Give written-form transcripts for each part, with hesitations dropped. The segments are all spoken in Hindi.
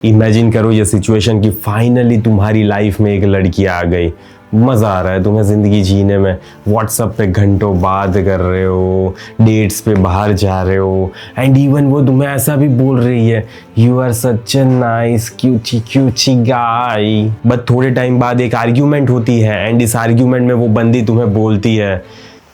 इमेजिन करो ये सिचुएशन कि फाइनली तुम्हारी लाइफ में एक लड़की आ गई। मज़ा आ रहा है तुम्हें ज़िंदगी जीने में। व्हाट्सएप पे घंटों बात कर रहे हो, डेट्स पे बाहर जा रहे हो, एंड इवन वो तुम्हें ऐसा भी बोल रही है, you are such a nice cutie cutie guy. But थोड़े टाइम बाद एक आर्ग्यूमेंट होती है, एंड इस आर्ग्यूमेंट में वो बंदी तुम्हें बोलती है,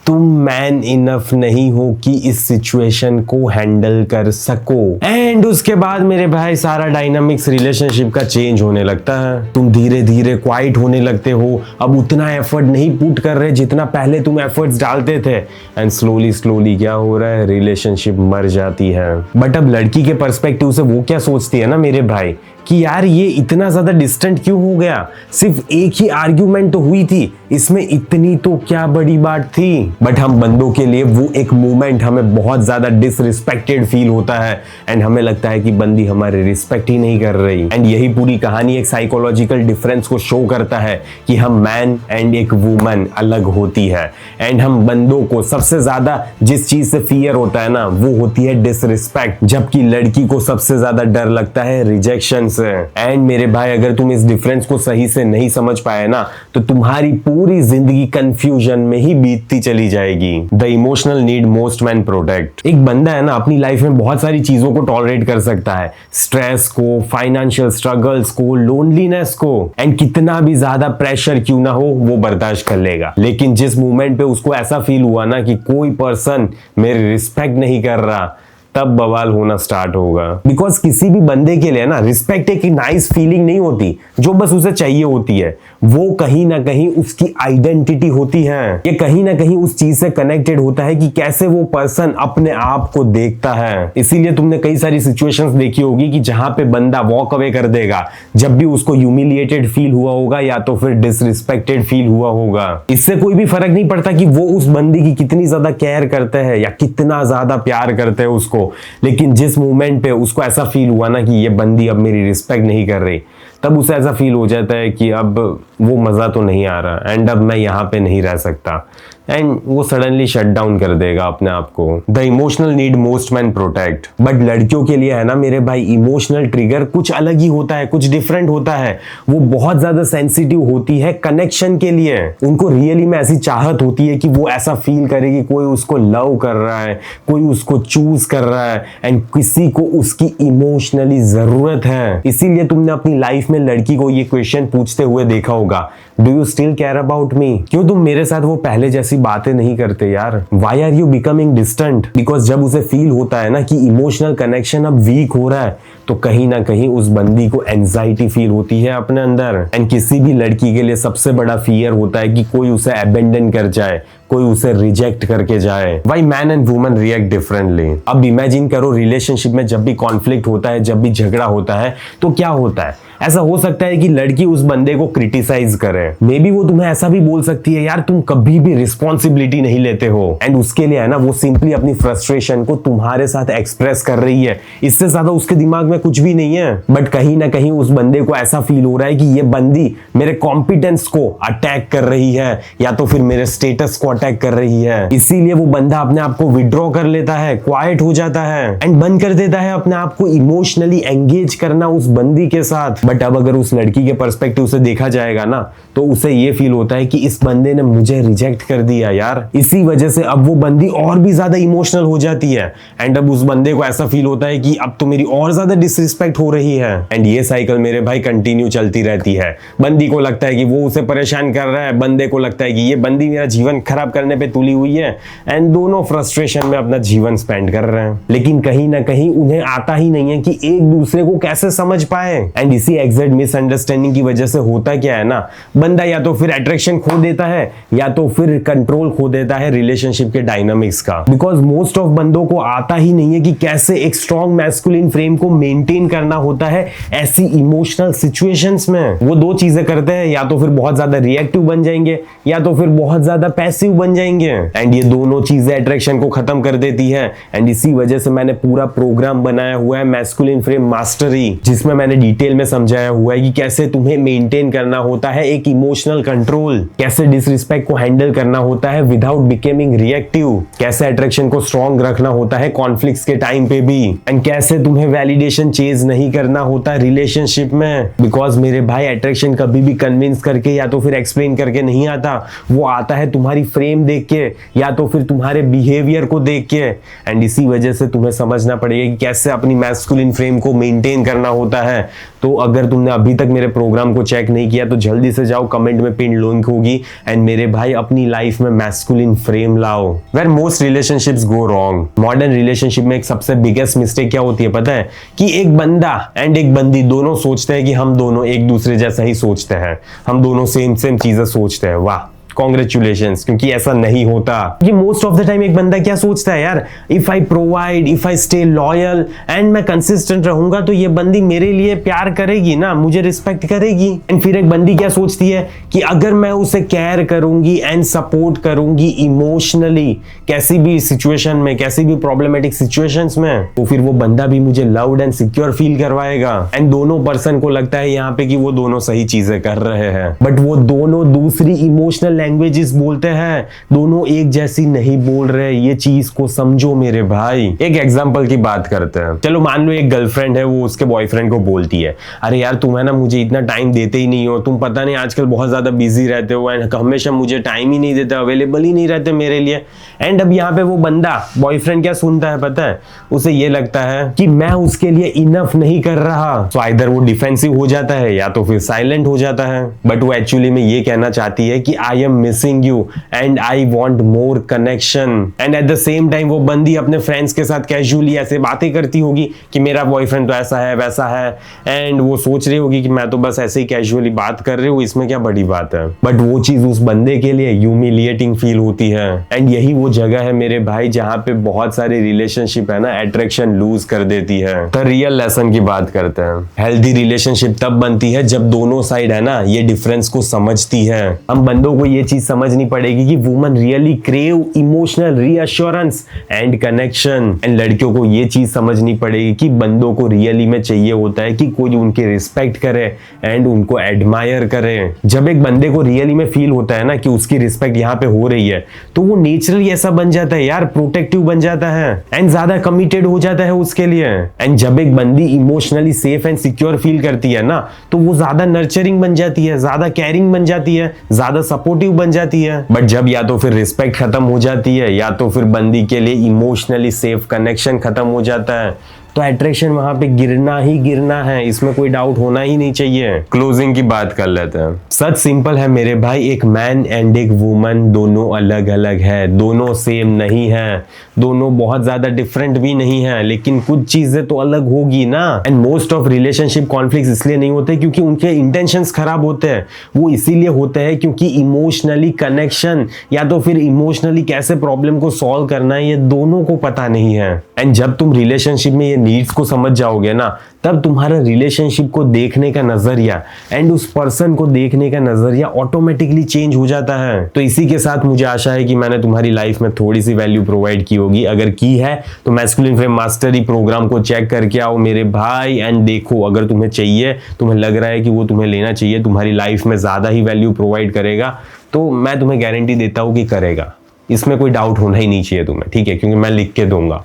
तुम मैन इनफ नहीं हो कि इस सिचुएशन को हैंडल कर सको। एंड उसके बाद मेरे भाई सारा डायनामिक्स रिलेशनशिप का चेंज होने लगता है। तुम धीरे धीरे क्वाइट होने लगते हो, अब उतना एफर्ट नहीं पुट कर रहे जितना पहले तुम एफर्ट्स डालते थे, एंड स्लोली स्लोली क्या हो रहा है, रिलेशनशिप मर जाती है। बट अब लड़की के पर्सपेक्टिव से वो क्या सोचती है ना मेरे भाई, कि यार ये इतना ज्यादा डिस्टेंट क्यों हो गया, सिर्फ एक ही आर्ग्यूमेंट तो हुई थी, इसमें इतनी तो क्या बड़ी बात थी। बट हम बंदों के लिए वो एक मोमेंट हमें बहुत ज्यादा डिसरिस्पेक्टेड फील होता है, एंड हमें लगता है कि बंदी हमारी रिस्पेक्ट ही नहीं कर रही। एंड यही पूरी कहानी एक साइकोलॉजिकल डिफरेंस को शो करता है कि हम मैन एंड एक वुमन अलग होती है। एंड हम बंदों को सबसे ज्यादा जिस चीज से फियर होता है ना, वो होती है डिसरिस्पेक्ट, जबकि लड़की को सबसे ज्यादा डर लगता है रिजेक्शन से। एंड मेरे भाई अगर तुम इस डिफरेंस को सही से नहीं समझ पाए ना, तो तुम्हारी पूरी जिंदगी कंफ्यूजन में ही बीतती चली जाएगी। The emotional need most man protect. एक बंदा है ना अपनी लाइफ में बहुत सारी चीजों को टॉलरेट कर सकता है, स्ट्रेस को, फाइनेंशियल स्ट्रगल्स को, लोनलीनेस को, एंड कितना भी ज्यादा प्रेशर क्यों ना हो वो बर्दाश्त कर लेगा। लेकिन जिस मोमेंट पे उसको ऐसा फील हुआ ना कि कोई पर्सन मेरी रिस्पेक्ट नहीं कर रहा, तब बवाल होना स्टार्ट होगा। बिकॉज किसी भी बंदे के लिए ना रिस्पेक्ट एक नाइस फीलिंग नहीं होती जो बस उसे चाहिए होती है, वो कहीं ना कहीं उसकी आइडेंटिटी होती है। ये कहीं ना कहीं उस चीज से कनेक्टेड होता है कि कैसे वो पर्सन अपने आप को देखता है। इसीलिए तुमने कई सारी सिचुएशंस देखी होगी कि जहां पे बंदा वॉक अवे कर देगा जब भी उसको ह्यूमिलिएटेड फील हुआ होगा या तो फिर डिसरिस्पेक्टेड फील हुआ होगा। इससे कोई भी फर्क नहीं पड़ता कि वो उस बंदी की कितनी ज्यादा केयर करते हैं या कितना ज्यादा प्यार करते हैं उसको, लेकिन जिस मोमेंट पे उसको ऐसा फील हुआ ना कि ये बंदी अब मेरी रिस्पेक्ट नहीं कर रही, तब उसे ऐसा फील हो जाता है कि अब वो मजा तो नहीं आ रहा, एंड अब मैं यहाँ पे नहीं रह सकता, एंड वो सडनली शट डाउन कर देगा अपने आप को। The emotional need most man protect. But लड़कियों के लिए है ना मेरे भाई, इमोशनल ट्रिगर कुछ अलग ही होता है, कुछ डिफरेंट होता है। वो बहुत ज्यादा सेंसिटिव होती है कनेक्शन के लिए। उनको रियली में ऐसी चाहत होती है कि वो ऐसा फील करे कि कोई उसको लव कर रहा है, कोई उसको चूज कर रहा है, एंड किसी को उसकी इमोशनली जरूरत है। इसीलिए तुमने अपनी लाइफ में लड़की को ये क्वेश्चन पूछते हुए देखा होगा, do you still care about me? क्यों तुम मेरे साथ वो पहले जैसी बातें नहीं करते यार? Why are you becoming distant? Because जब उसे फील होता है ना कि इमोशनल कनेक्शन अब वीक हो रहा है, तो कहीं ना कहीं उस बंदी को एंजाइटी फील होती है अपने अंदर। एंड किसी भी लड़की के लिए सबसे बड़ा फियर होता है कि कोई उसे अबेंडन कर जाए, कोई उसे रिजेक्ट करके जाए। Y man and woman react differently. अब इमेजिन करो रिलेशनशिप में जब भी कॉन्फ्लिक्ट होता है, जब भी झगड़ा होता है, तो क्या होता है? ऐसा हो सकता है कि लड़की उस बंदे को क्रिटिसाइज करे। मे बी वो तुम्हें ऐसा भी बोल सकती है, यार तुम कभी भी रिस्पॉन्सिबिलिटी नहीं लेते हो, एंड उसके लिए है ना वो सिंपली अपनी फ्रस्ट्रेशन को तुम्हारे साथ एक्सप्रेस कर रही है। इससे ज्यादा उसके दिमाग में कुछ भी नहीं है। बट कहीं ना कहीं उस बंदे को ऐसा फील हो रहा है कि ये बंदी मेरे कॉम्पिटेंस को अटैक कर रही है, या तो फिर मेरे स्टेटस को अटैक कर रही है। इसीलिए वो बंदा अपने आप को विड्रॉ कर लेता है, क्वाइट हो जाता है, एंड बंद कर देता है अपने आप को इमोशनली एंगेज करना उस बंदी के साथ। बट अब अगर उस लड़की के पर्सपेक्टिव से देखा जाएगा ना, तो उसे ये फील होता है कि इस बंदे ने मुझे रिजेक्ट कर दिया यार। इसी वजह से अब वो बंदी और भी ज्यादा इमोशनल हो जाती है, एंड अब उस बंदे को ऐसा फील होता है कि अब तो मेरी और ज्यादा डिसरिस्पेक्ट हो रही है। एंड ये साइकिल मेरे भाई कंटिन्यू चलती रहती है। बंदी को लगता है कि वो उसे परेशान कर रहा है, बंदे को लगता है कि ये बंदी मेरा जीवन खराब करने पे तुली हुई है, एंड दोनों फ्रस्ट्रेशन में अपना जीवन स्पेंड कर रहे हैं। लेकिन कहीं ना कहीं उन्हें आता ही नहीं है कि एक दूसरे को कैसे समझ पाए। एंड इसी एग्जैक्ट मिसअंडरस्टैंडिंग की वजह से होता क्या है ना, बंदा या तो फिर अट्रैक्शन खो देता है, या तो फिर कंट्रोल खो देता है रिलेशनशिप के डायनामिक्स का। बिकॉज मोस्ट ऑफ बंदों को आता ही नहीं है कि कैसे एक स्ट्रॉन्ग मैस्कुलिन फ्रेम को मेंटेन करना होता है ऐसी इमोशनल सिचुएशंस में। वो दो चीजें करते हैं, या तो फिर बहुत ज्यादा रिएक्टिव बन जाएंगे, या तो फिर बहुत ज्यादा पैसिव बन जाएंगे। एंड ये दोनों चीजें अट्रैक्शन को खत्म कर देती है। एंड इसी वजह से मैंने पूरा प्रोग्राम बनाया हुआ है मैस्कुलिन फ्रेम मास्टरी, जिसमें मैंने डिटेल में समझाया हुआ है कि कैसे तुम्हें मेंटेन करना होता है एक इमोशनल कंट्रोल, कैसे डिसरिस्पेक्ट को हैंडल करना होता है विदाउट बिकमिंग रिएक्टिव, कैसे अट्रैक्शन को स्ट्रॉन्ग रखना होता है कॉन्फ्लिक्ट्स के टाइम पे भी, एंड कैसे तुम्हें वैलिडेशन चेज नहीं करना होता रिलेशनशिप में। बिकॉज मेरे भाई अट्रैक्शन कभी भी कन्विंस करके या तो फिर एक्सप्लेन करके नहीं आता, वो आता है तुम्हारी फ्रेम देख के या तो फिर तुम्हारे बिहेवियर को देख के। एंड इसी वजह से तुम्हें समझना पड़ेगा कि कैसे अपनी मैस्कुलिन फ्रेम को मेंटेन करना होता है। तो अगर तुमने अभी तक मेरे प्रोग्राम को चेक नहीं किया तो जल्दी से जाओ, कमेंट में पिन लिंक होगी, एंड मेरे भाई अपनी लाइफ में मैस्कुलिन फ्रेम लाओ। Where most relationships go wrong, modern relationship में एक सबसे बिगेस्ट मिस्टेक क्या होती है पता है, कि एक बंदा एंड एक बंदी दोनों सोचते हैं कि हम दोनों एक दूसरे जैसा ही सोचते हैं, हम दोनों सेम चीजें सोचते हैं। वाह, कॉन्ग्रेचुलेशंस, क्योंकि ऐसा नहीं होता। कि मोस्ट ऑफ द टाइम एक बंदा क्या सोचता है यार, if I provide, if I stay loyal and मैं कंसिस्टेंट रहूंगा तो ये बंदी मेरे लिए प्यार करेगी ना, मुझे रिस्पेक्ट करेगी। एंड फिर एक बंदी क्या सोचती है कि अगर मैं उसे केयर करूंगी एंड सपोर्ट करूंगी इमोशनली कैसी भी सिचुएशन में, कैसी भी प्रॉब्लमेटिक सिचुएशंस में, तो फिर वो बंदा भी मुझे लव्ड एंड सिक्योर फील करवाएगा। एंड दोनों पर्सन को लगता है यहाँ पे कि वो दोनों सही चीजें कर रहे हैं, बट वो दोनों दूसरी इमोशनल लैंग्वेजेस बोलते हैं, दोनों एक जैसी नहीं बोल रहे। ये चीज को समझो मेरे भाई। एक एग्जांपल की बात करते हैं। चलो मान लो एक गर्लफ्रेंड है, वो उसके बॉयफ्रेंड को बोलती है, अरे यार तुम है ना मुझे इतना टाइम देते ही नहीं हो, तुम पता नहीं आजकल बहुत ज्यादा बिजी रहते हो एंड हमेशा मुझे टाइम ही नहीं देते, अवेलेबल ही नहीं रहते मेरे लिए। एंड अब यहाँ पे वो बंदा बॉयफ्रेंड क्या सुनता है पता है, उसे ये लगता है कि मैं उसके लिए इनफ नहीं कर रहा, तो आइदर वो डिफेंसिव हो जाता है या तो फिर साइलेंट हो जाता है। बट वो एक्चुअली में ये कहना चाहती है कि I am missing you and I want more connection. And at the same time वो बंदी अपने फ्रेंड्स के साथ कैजुअली ऐसे बातें करती होगी कि मेरा बॉयफ्रेंड तो ऐसा है वैसा है, एंड वो सोच रही होगी कि मैं तो बस ऐसे ही कैजुअली बात कर रही हूँ, इसमें क्या बड़ी बात है। बट वो चीज उस बंदे के लिए ह्यूमिलिएटिंग फील होती है। एंड यही वो जगह है मेरे भाई जहां पे बहुत सारी रिलेशनशिप है ना अट्रैक्शन लूज कर देती है। तो रियल लेसन की बात करते हैं। हेल्दी रिलेशनशिप तब बनती है जब दोनों साइड है ना ये डिफरेंस को समझती है। हम बंदों को ये चीज समझनी पड़ेगी कि woman really crave emotional reassurance and connection, and लड़कियों को ये चीज समझनी पड़ेगी कि बंदों को रियली में चाहिए होता है कि कोई उनके रिस्पेक्ट करे एंड उनको एडमायर करे। जब एक बंदे को रियली में फील होता है ना कि उसकी रिस्पेक्ट यहाँ पे हो रही है, तो वो नेचुरली ऐसा बन जाता है यार, प्रोटेक्टिव बन जाता है एंड ज्यादा कमिटेड हो जाता है उसके लिए। एंड जब एक बंदी emotionally safe and secure feel करती है ना, तो वो ज्यादा नर्चरिंग बन जाती है, ज्यादा केयरिंग बन जाती है, ज्यादा सपोर्टिव बन जाती है। बट जब या तो फिर रिस्पेक्ट खत्म हो जाती है या तो फिर बंदी के लिए इमोशनली सेफ कनेक्शन खत्म हो जाता है, तो अट्रैक्शन वहां पे गिरना ही गिरना है, इसमें कोई डाउट होना ही नहीं चाहिए। क्लोजिंग की बात कर लेते हैं। सच सिंपल है मेरे भाई, एक मैन एंड एक वुमन दोनों अलग अलग है, दोनों सेम नहीं है, दोनों बहुत ज्यादा डिफरेंट भी नहीं है, लेकिन कुछ चीजें तो अलग होगी ना। And most of relationship conflicts इसलिए नहीं होते क्योंकि उनके इंटेंशंस खराब होते हैं, वो इसीलिए होते हैं क्योंकि इमोशनली कनेक्शन या तो फिर इमोशनली कैसे प्रॉब्लम को सॉल्व करना है ये दोनों को पता नहीं है। एंड जब तुम रिलेशनशिप में ये नीड्स को समझ जाओगे ना, तब तुम्हारा रिलेशनशिप को देखने का नजरिया एंड उस पर्सन को देखने का नजरिया ऑटोमेटिकली चेंज हो जाता है। तो इसी के साथ मुझे आशा है कि मैंने तुम्हारी लाइफ में थोड़ी सी वैल्यू प्रोवाइड की होगी। अगर की है तो मैस्कुलिन फ्रेम मास्टरी प्रोग्राम को चेक करके आओ मेरे भाई, एंड देखो अगर तुम्हें चाहिए, तुम्हें लग रहा है कि वो तुम्हें लेना चाहिए, तुम्हारी लाइफ में ज्यादा ही वैल्यू प्रोवाइड करेगा, तो मैं तुम्हें गारंटी देता हूँ कि करेगा, इसमें कोई डाउट होना ही नहीं चाहिए तुम्हें, ठीक है, क्योंकि मैं लिख के दूंगा।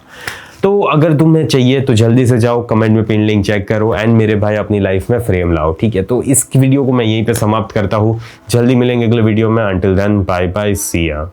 तो अगर तुम्हें चाहिए तो जल्दी से जाओ, कमेंट में पिन लिंक चेक करो एंड मेरे भाई अपनी लाइफ में फ्रेम लाओ, ठीक है। तो इस वीडियो को मैं यहीं पे समाप्त करता हूँ, जल्दी मिलेंगे अगले वीडियो में। अंटिल देन बाय बाय, सी या।